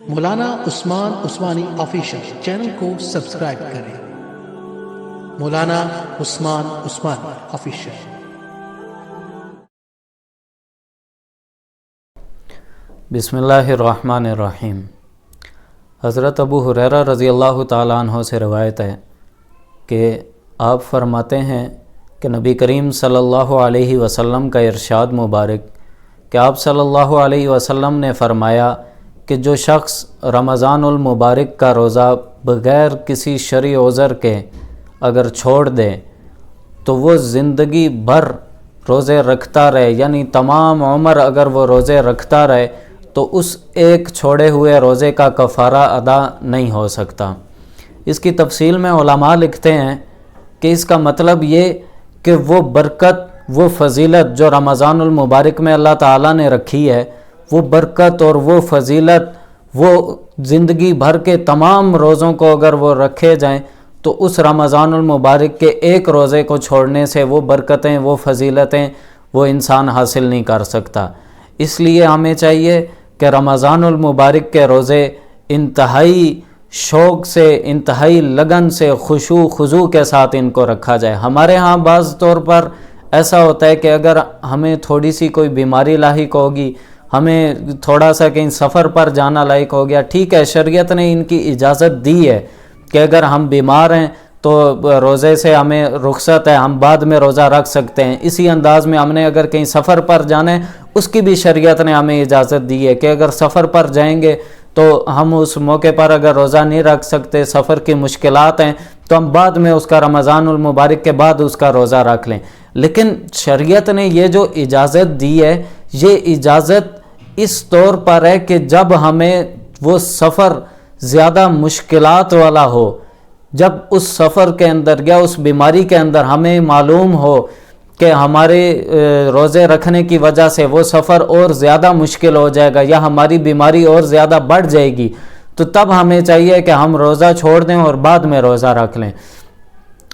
مولانا عثمان Usmani official channel کو subscribe کریں۔ مولانا عثمان Usmani official. بسم اللہ الرحمن الرحیم۔ حضرت ابو ہریرہ رضی اللہ تعالیٰ عنہ سے روایت ہے کہ آپ فرماتے ہیں کہ نبی کریم صلی اللہ علیہ وسلم کا ارشاد مبارک کہ آپ صلی اللہ علیہ وسلم نے فرمایا کہ جو شخص رمضان المبارک کا روزہ بغیر کسی شرعی عذر کے اگر چھوڑ دے تو وہ زندگی بھر روزے رکھتا رہے، یعنی تمام عمر اگر وہ روزے رکھتا رہے تو اس ایک چھوڑے ہوئے روزے کا کفارہ ادا نہیں ہو سکتا۔ اس کی تفصیل میں علماء لکھتے ہیں کہ اس کا مطلب یہ کہ وہ برکت، وہ فضیلت جو رمضان المبارک میں اللہ تعالیٰ نے رکھی ہے، وہ برکت اور وہ فضیلت وہ زندگی بھر کے تمام روزوں کو اگر وہ رکھے جائیں تو اس رمضان المبارک کے ایک روزے کو چھوڑنے سے وہ برکتیں، وہ فضیلتیں وہ انسان حاصل نہیں کر سکتا۔ اس لیے ہمیں چاہیے کہ رمضان المبارک کے روزے انتہائی شوق سے، انتہائی لگن سے، خشوع خضوع کے ساتھ ان کو رکھا جائے۔ ہمارے ہاں بعض طور پر ایسا ہوتا ہے کہ اگر ہمیں تھوڑی سی کوئی بیماری لاحق ہوگی، ہمیں تھوڑا سا کہیں سفر پر جانا لائق ہو گیا، ٹھیک ہے، شریعت نے ان کی اجازت دی ہے کہ اگر ہم بیمار ہیں تو روزے سے ہمیں رخصت ہے، ہم بعد میں روزہ رکھ سکتے ہیں۔ اسی انداز میں ہم نے اگر کہیں سفر پر جانا ہے، اس کی بھی شریعت نے ہمیں اجازت دی ہے کہ اگر سفر پر جائیں گے تو ہم اس موقع پر اگر روزہ نہیں رکھ سکتے، سفر کی مشکلات ہیں، تو ہم بعد میں اس کا رمضان المبارک کے بعد اس کا روزہ رکھ لیں۔ لیکن شریعت نے یہ جو اجازت دی ہے، یہ اجازت اس طور پر ہے کہ جب ہمیں وہ سفر زیادہ مشکلات والا ہو، جب اس سفر کے اندر یا اس بیماری کے اندر ہمیں معلوم ہو کہ ہمارے روزے رکھنے کی وجہ سے وہ سفر اور زیادہ مشکل ہو جائے گا یا ہماری بیماری اور زیادہ بڑھ جائے گی، تو تب ہمیں چاہیے کہ ہم روزہ چھوڑ دیں اور بعد میں روزہ رکھ لیں۔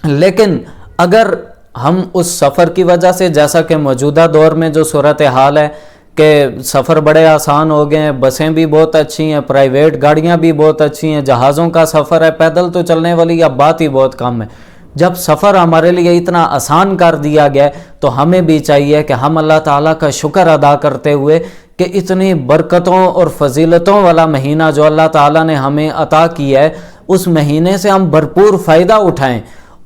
لیکن اگر ہم اس سفر کی وجہ سے، جیسا کہ موجودہ دور میں جو صورتحال ہے کہ سفر بڑے آسان ہو گئے ہیں، بسیں بھی بہت اچھی ہیں، پرائیویٹ گاڑیاں بھی بہت اچھی ہیں، جہازوں کا سفر ہے، پیدل تو چلنے والی اب بات ہی بہت کم ہے۔ جب سفر ہمارے لیے اتنا آسان کر دیا گیا تو ہمیں بھی چاہیے کہ ہم اللہ تعالیٰ کا شکر ادا کرتے ہوئے کہ اتنی برکتوں اور فضیلتوں والا مہینہ جو اللہ تعالیٰ نے ہمیں عطا کیا ہے، اس مہینے سے ہم بھرپور فائدہ اٹھائیں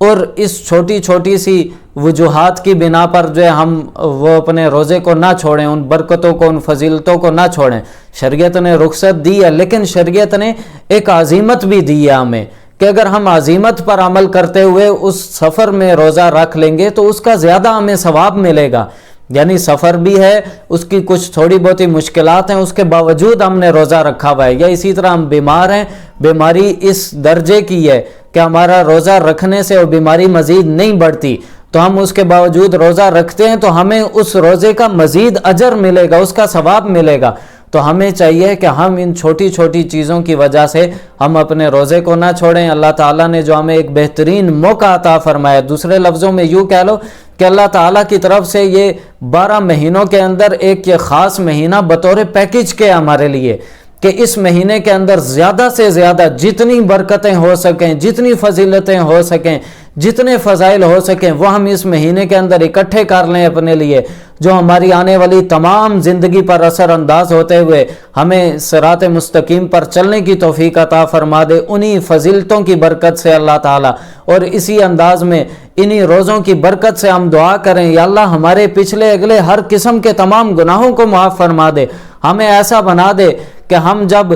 اور اس چھوٹی چھوٹی سی وجوہات کی بنا پر جو ہے ہم وہ اپنے روزے کو نہ چھوڑیں، ان برکتوں کو، ان فضیلتوں کو نہ چھوڑیں۔ شریعت نے رخصت دی ہے، لیکن شریعت نے ایک عزیمت بھی دی ہے ہمیں کہ اگر ہم عزیمت پر عمل کرتے ہوئے اس سفر میں روزہ رکھ لیں گے تو اس کا زیادہ ہمیں ثواب ملے گا۔ یعنی سفر بھی ہے، اس کی کچھ تھوڑی بہت ہی مشکلات ہیں، اس کے باوجود ہم نے روزہ رکھا ہوا ہے، یا اسی طرح ہم بیمار ہیں، بیماری اس درجے کی ہے کہ ہمارا روزہ رکھنے سے وہ بیماری مزید نہیں بڑھتی، تو ہم اس کے باوجود روزہ رکھتے ہیں تو ہمیں اس روزے کا مزید اجر ملے گا، اس کا ثواب ملے گا۔ تو ہمیں چاہیے کہ ہم ان چھوٹی چھوٹی چیزوں کی وجہ سے ہم اپنے روزے کو نہ چھوڑیں۔ اللہ تعالیٰ نے جو ہمیں ایک بہترین موقع عطا فرمایا، دوسرے لفظوں میں یوں کہہ لو کہ اللہ تعالیٰ کی طرف سے یہ 12 مہینوں کے اندر ایک یہ خاص مہینہ بطور پیکج کے ہمارے لیے کہ اس مہینے کے اندر زیادہ سے زیادہ جتنی برکتیں ہو سکیں، جتنی فضیلتیں ہو سکیں، جتنے فضائل ہو سکیں، وہ ہم اس مہینے کے اندر اکٹھے کر لیں اپنے لیے، جو ہماری آنے والی تمام زندگی پر اثر انداز ہوتے ہوئے ہمیں صراط مستقیم پر چلنے کی توفیق عطا فرما دے۔ انہی فضیلتوں کی برکت سے اللہ تعالیٰ، اور اسی انداز میں انہی روزوں کی برکت سے ہم دعا کریں، یا اللہ ہمارے پچھلے اگلے ہر قسم کے تمام گناہوں کو معاف فرما دے، ہمیں ایسا بنا دے کہ ہم جب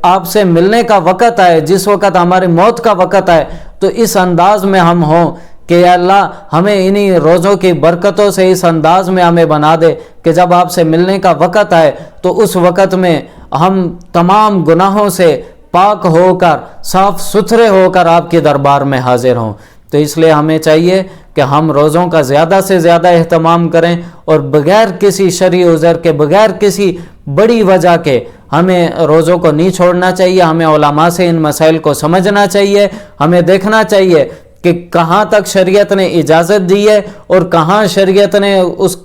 آپ سے ملنے کا وقت آئے، جس وقت ہماری موت کا وقت آئے، تو اس انداز میں ہم ہوں کہ یا اللہ ہمیں انہی روزوں کی برکتوں سے اس انداز میں ہمیں بنا دے کہ جب آپ سے ملنے کا وقت آئے تو اس وقت میں ہم تمام گناہوں سے پاک ہو کر، صاف ستھرے ہو کر آپ کے دربار میں حاضر ہوں۔ تو اس لیے ہمیں چاہیے کہ ہم روزوں کا زیادہ سے زیادہ اہتمام کریں، اور بغیر کسی شرعی عذر کے، بغیر کسی بڑی وجہ کے ہمیں روزوں کو نہیں چھوڑنا چاہیے۔ ہمیں علماء سے ان مسائل کو سمجھنا چاہیے، ہمیں دیکھنا چاہیے کہ کہاں تک شریعت نے اجازت دی ہے اور کہاں شریعت نے اس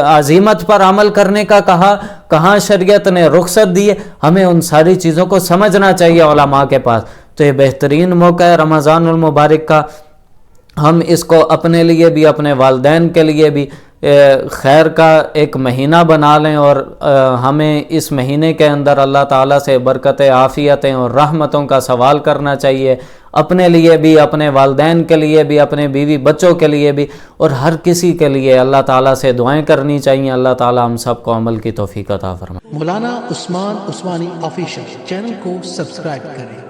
عزیمت پر عمل کرنے کا کہا، کہاں شریعت نے رخصت دی ہے، ہمیں ان ساری چیزوں کو سمجھنا چاہیے علماء کے پاس۔ تو یہ بہترین موقع ہے رمضان المبارک کا، ہم اس کو اپنے لیے بھی اپنے والدین کے لیے بھی خیر کا ایک مہینہ بنا لیں، اور ہمیں اس مہینے کے اندر اللہ تعالیٰ سے برکت عافیتیں اور رحمتوں کا سوال کرنا چاہیے، اپنے لیے بھی، اپنے والدین کے لیے بھی، اپنے بیوی بچوں کے لیے بھی، اور ہر کسی کے لیے اللہ تعالیٰ سے دعائیں کرنی چاہیے۔ اللہ تعالیٰ ہم سب کو عمل کی توفیق عطا فرمائے۔ مولانا عثمان عثمانی آفیشیل چینل کو سبسکرائب کریں۔